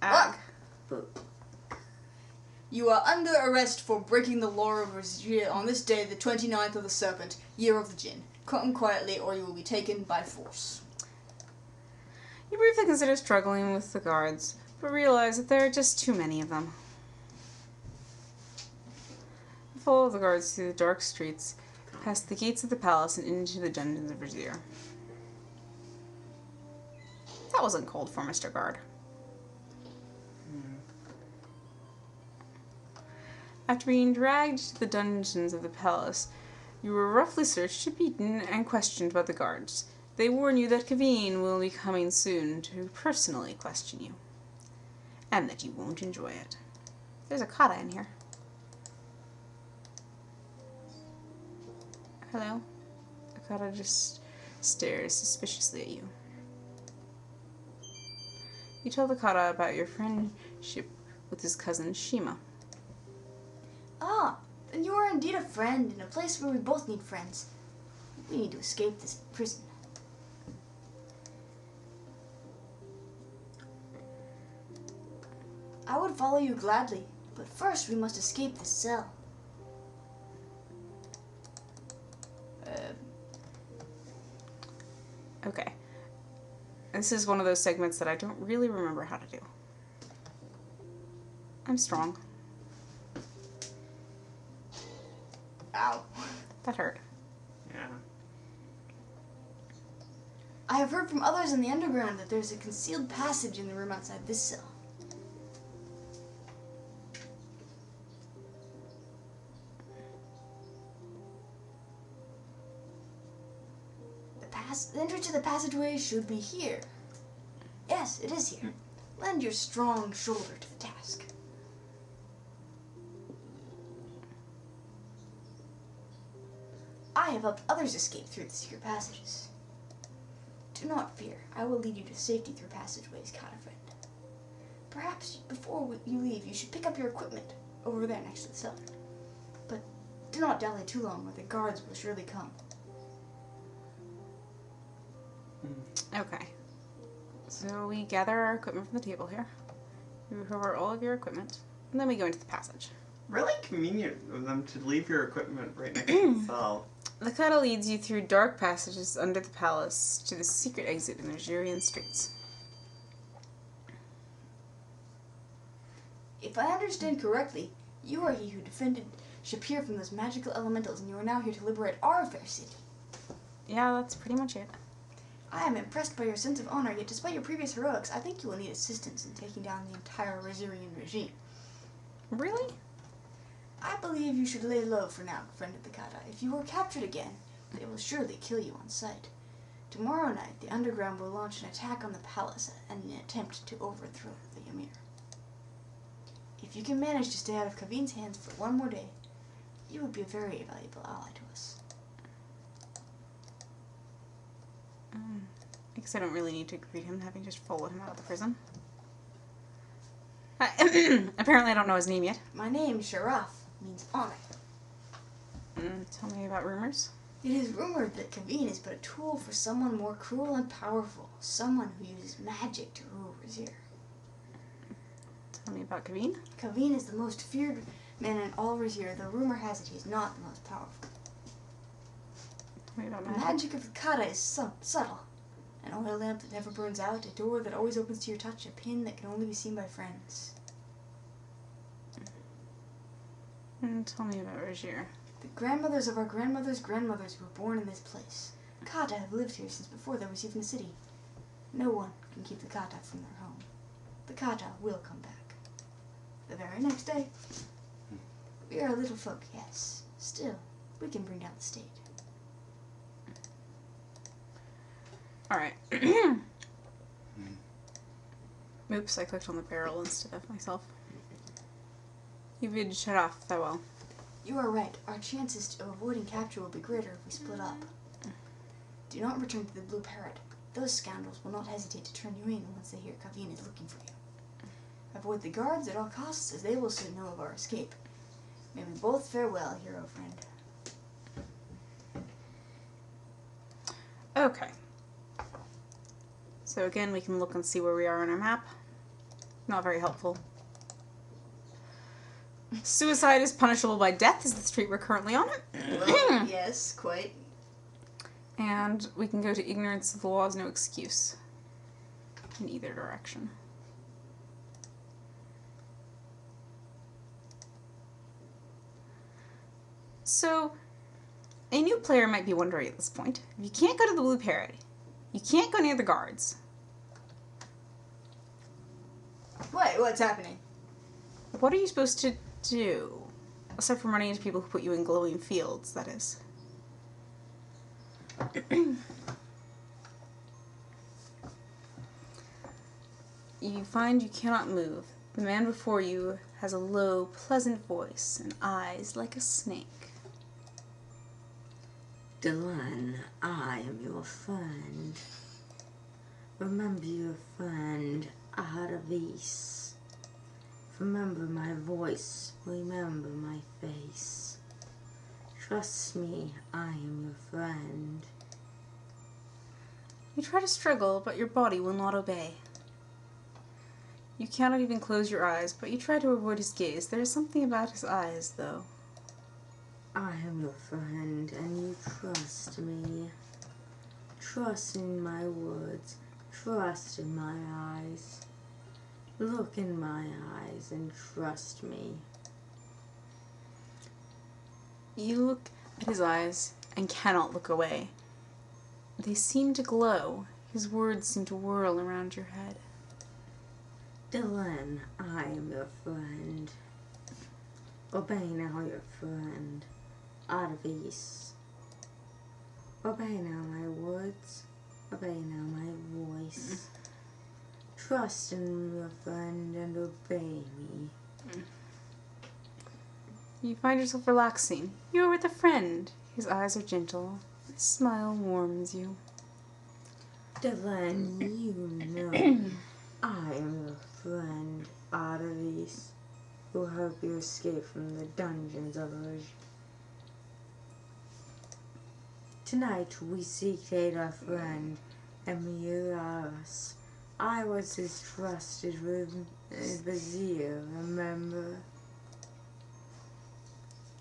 Ag. You are under arrest for breaking the law of Raseir on this day, the 29th of the Serpent, year of the Jinn. Come quietly, or you will be taken by force. You briefly consider struggling with the guards, but realize that there are just too many of them. You follow the guards through the dark streets, past the gates of the palace, and into the dungeons of Raseir. That wasn't cold for Mr. Guard. After being dragged to the dungeons of the palace, you were roughly searched, beaten, and questioned by the guards. They warn you that Kaveen will be coming soon to personally question you, and that you won't enjoy it. There's a kata in here. Hello? The kata just stares suspiciously at you. You tell the kata about your friendship with his cousin Shema. Ah, then you are indeed a friend in a place where we both need friends. We need to escape this prison. I would follow you gladly, but first we must escape this cell. Okay. This is one of those segments that I don't really remember how to do. I'm strong. Ow. That hurt. Yeah. I have heard from others in the underground that there's a concealed passage in the room outside this cell. The entrance to the passageway should be here. Yes, it is here. Lend your strong shoulder to the task. I have helped others escape through the secret passages. Do not fear. I will lead you to safety through passageways, Kata friend. Perhaps before you leave, you should pick up your equipment over there next to the cellar. But do not dally too long, or the guards will surely come. Okay. So we gather our equipment from the table here. We recover all of your equipment, and then we go into the passage. Really convenient of them to leave your equipment right next to the cell. The kata leads you through dark passages under the palace to the secret exit in the Raseirian streets. If I understand correctly, you are he who defended Shapir from those magical elementals, and you are now here to liberate our fair city. Yeah, that's pretty much it. I am impressed by your sense of honor, yet despite your previous heroics, I think you will need assistance in taking down the entire Raseirian regime. Really? I believe you should lay low for now, friend of the Kata. If you are captured again, they will surely kill you on sight. Tomorrow night, the underground will launch an attack on the palace in an attempt to overthrow the Emir. If you can manage to stay out of Kaveen's hands for one more day, you would be a very valuable ally to us. I guess I don't really need to greet him, having just followed him out of the prison. Apparently I don't know his name yet. My name, Sharaf, means honor. Tell me about rumors. It is rumored that Kaveen is but a tool for someone more cruel and powerful, someone who uses magic to rule Raseir. Tell me about Kaveen. Kaveen is the most feared man in all Raseir, though rumor has it he is not the most powerful. Tell me about The magic. magic of the Kata is subtle. An oil lamp that never burns out, a door that always opens to your touch, a pin that can only be seen by friends. Tell me about Raseir. The grandmothers of our grandmothers' grandmothers who were born in this place. Kata have lived here since before there was even a city. No one can keep the Kata from their home. The Kata will come back. The very next day. We are a little folk, yes. Still, we can bring down the state. Alright. Oops, I clicked on the barrel instead of myself. You bid Sharaf farewell. You are right. Our chances of avoiding capture will be greater if we split up. Do not return to the Blue Parrot. Those scoundrels will not hesitate to turn you in once they hear Kaveen is looking for you. Avoid the guards at all costs, as they will soon know of our escape. May we both farewell, hero friend. Okay. So again, we can look and see where we are on our map. Not very helpful. Suicide is punishable by death, is the street we're currently on. Well, yes, quite. And we can go to ignorance of the law is no excuse. In either direction. So, a new player might be wondering at this point, if you can't go to the Blue Parrot, you can't go near the guards. What's happening? What are you supposed to do? Aside from running into people who put you in glowing fields, that is. You find you cannot move. The man before you has a low, pleasant voice and eyes like a snake. Delenn, I am your friend. Remember your friend, Ad Avis. Remember my voice, remember my face. Trust me, I am your friend. You try to struggle, but your body will not obey. You cannot even close your eyes, but you try to avoid his gaze. There is something about his eyes, though. I am your friend, and you trust me. Trust in my words, trust in my eyes. Look in my eyes and trust me. You look at his eyes and cannot look away. They seem to glow. His words seem to whirl around your head. Delenn, I am your friend. Obey now your friend, Ad Avis. Obey now my words, obey now my voice. Trust in your friend and obey me. You find yourself relaxing. You are with a friend. His eyes are gentle. His smile warms you. Delenn, you know I am your friend, Ad Avis, who helped you escape from the dungeons of Raseir. Tonight we seek to aid our friend, Emir Aras. I was his trusted vizier, remember?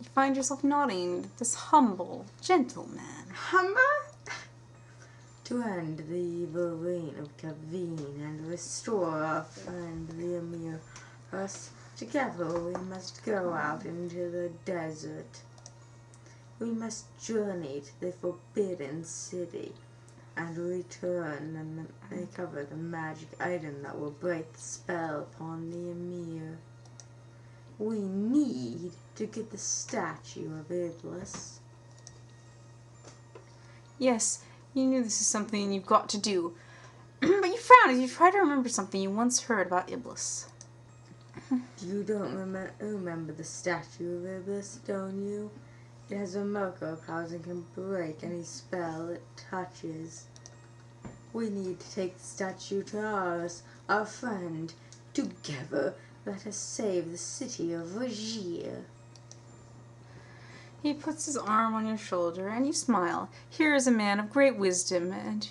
You find yourself nodding at this humble, gentle man. Humber? To end the evil reign of Kaveen and restore our friend the Emir Aras, together we must go out into the desert. We must journey to the Forbidden City and return and recover the magic item that will break the spell upon the Emir. We need to get the statue of Iblis. Yes, you knew this is something you've got to do. But you frown as you try to remember something you once heard about Iblis. You don't remember the statue of Iblis, don't you? It has a miracle powers and can break any spell it touches. We need to take the statue to Aras, our friend. Together, let us save the city of Raseir. He puts his arm on your shoulder, and you smile. Here is a man of great wisdom, and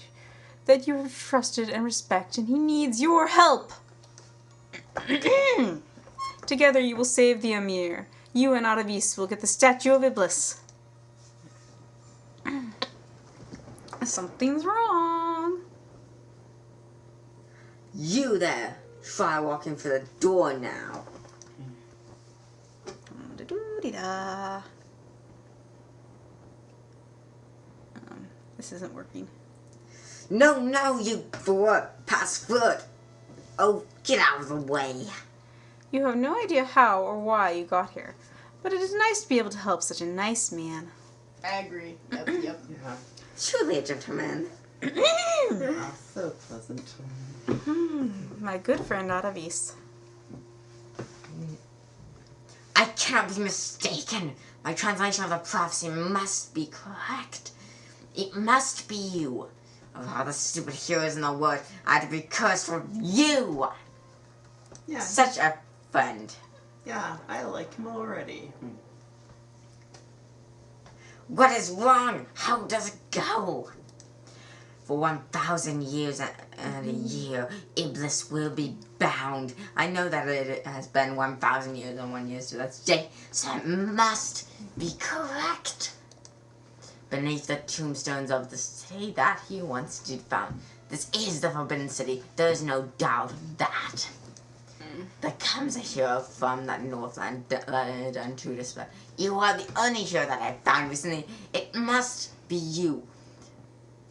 that you have trusted and respect, and he needs your help. Together you will save the Emir. You and Ad Avis will get the statue of Iblis. Something's wrong. You there! Try walking through the door now. Da-doo-dee-da. This isn't working. No, you foot! Pass foot! Oh, get out of the way! You have no idea how or why you got here, but it is nice to be able to help such a nice man. I agree. Yep. Yeah. Truly a gentleman. Ah, so pleasant. My good friend Ad Avis. I can't be mistaken. My translation of the prophecy must be correct. It must be you. Of all the stupid heroes in the world, I'd be cursed for you. Yeah. Such a friend. Yeah, I like him already. What is wrong? How does it go? For 1,000 years, a year, Iblis will be bound. I know that it has been 1,000 years and 1 year, so that's day. So it must be correct. Beneath the tombstones of the city that he once did found. This is the Forbidden City. There is no doubt of that. There comes a hero from that Northland done to despair. You are the only hero that I found recently. It must be you.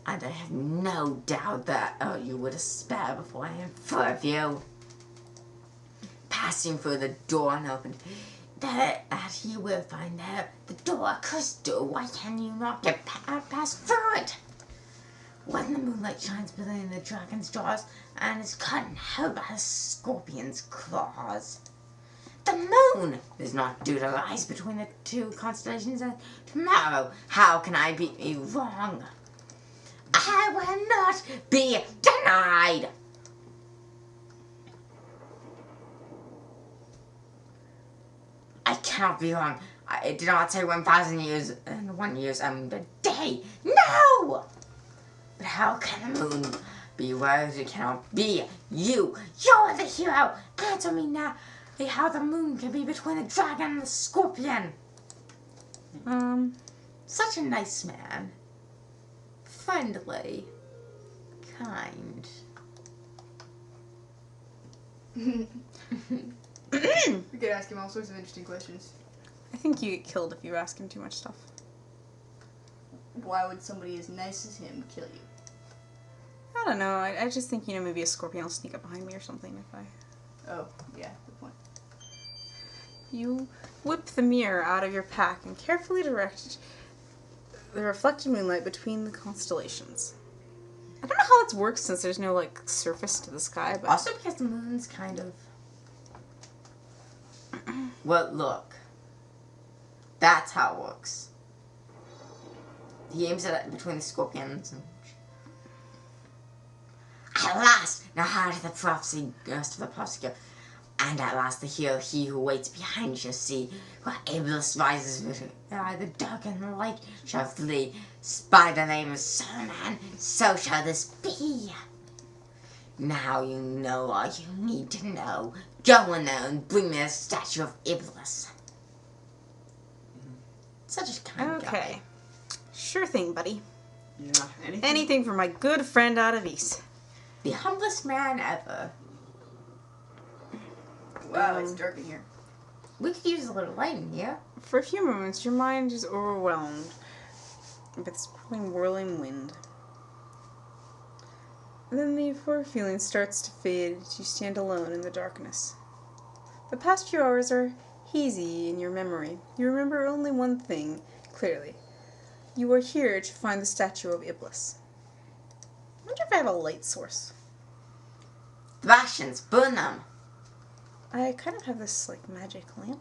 And I have no doubt that you would despair before I am full of you. Passing through the door unopened, that he will find there the door crystal. Why can you not get past through it? When the moonlight shines between the dragon's jaws and is cut in half by a scorpion's claws. The moon is not due to rise between the two constellations and tomorrow. How can I be wrong? I will not be denied. I cannot be wrong. I did not say 1,000 years and 1 year. I mean the day. No! But how can the moon be where it cannot be? You! You're the hero! Answer me now. How the moon can be between the dragon and the scorpion. Such a nice man. Friendly. Kind. We could ask him all sorts of interesting questions. I think you get killed if you ask him too much stuff. Why would somebody as nice as him kill you? I don't know. I just think, maybe a scorpion will sneak up behind me or something if I... Oh, yeah, good point. You whip the mirror out of your pack and carefully direct the reflected moonlight between the constellations. I don't know how this works since there's no, surface to the sky, but... Also because the moon's kind of... Well, look. That's how it works. He aims it between the scorpions and... At last! Now how did the prophecy goes to the prophecy go? And at last the hero, he who waits behind shall see, where Iblis rises with the dark and the light shall flee. By the name of Solomon, so shall this be. Now you know all you need to know. Go in there and bring me a statue of Iblis. Such a kind guy. Okay. Sure thing, buddy. Yeah, Anything for my good friend Ad Avis. The humblest man ever. Wow, it's dark in here. We could use a little light in here. For a few moments, your mind is overwhelmed with this whirling wind. Then the euphoric feeling starts to fade as you stand alone in the darkness. The past few hours are hazy in your memory. You remember only one thing clearly. You are here to find the statue of Iblis. I wonder if I have a light source. Rations, burn them. I kind of have this, magic lamp.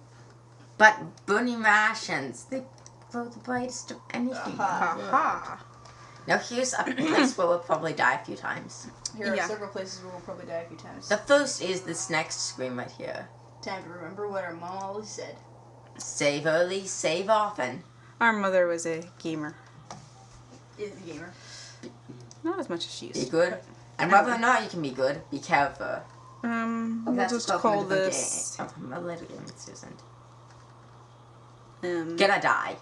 But burning rations, they glow the brightest of anything. Ha. Now here's a place where we'll probably die a few times. Here are Yeah. several places where we'll probably die a few times. The first is this next screen right here. Time to remember what our mom always said. Save early, save often. Our mother was a gamer. Is the gamer. Not as much as she used Be to. good. And whether or not you can be good, be careful. We'll That's just a call compliment of a this... game. Oh, a little game, Susan. Um, Gonna die.